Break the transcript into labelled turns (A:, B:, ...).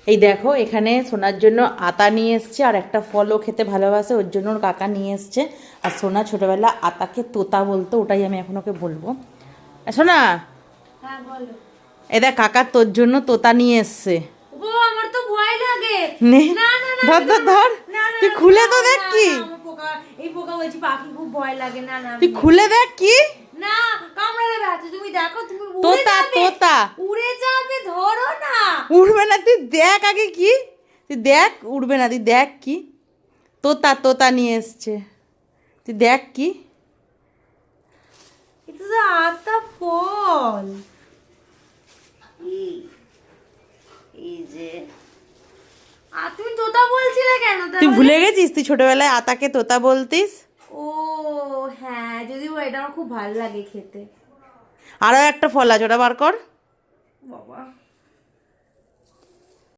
A: এই দেখো এখানে সোনার জন্য আতা নিয়ে এসছে, আর একটা ফলও খেতে ভালোবাসে, ওর জন্য ওর কাকা নিয়ে এসছে। আর সোনা ছোটবেলা আতাকে তোতা বলতো, ওটাই আমি এখন ওকে বলবো। সোনা,
B: হ্যাঁ বলো।
A: এই দেখ কাকা তোর জন্য তোতা নিয়ে এসছে।
B: ও আমার তো ভয় লাগে।
A: নে,
B: না না না
A: ধর ধর ধর, তুই খুলে তো দেখ কি।
B: আমার পোকা, এই পোকা বলছি পাখি খুব ভয় লাগে। না না
A: তুই খুলে দেখ কি।
B: না, কামড়ে দেবে হাতে। তুমি দেখো, তুমি উড়ে
A: তোতা
B: যাবে,
A: তোতা
B: উড়ে যাবে, ধরো না।
A: উড়বে না, তুই দেখ আগে কি, তুই দেখ উড়বে না, তুই দেখ কি। তোতা তোতা নিয়ে এসছে, তুই দেখ কি।
B: এটা তো আতা ফল। এই যে তুমি তোতা বলছিলে কেন
A: তুই
B: তাহলে?
A: ভুলে গেছিস তুই ছোটবেলায় আতাকে তোতা বলতিস।
B: ও হ্যাঁ, যদিও এটা আমার খুব ভালো লাগে খেতে।
A: আরো একটা ফল আছে, ওটা বার কর।
B: বাবা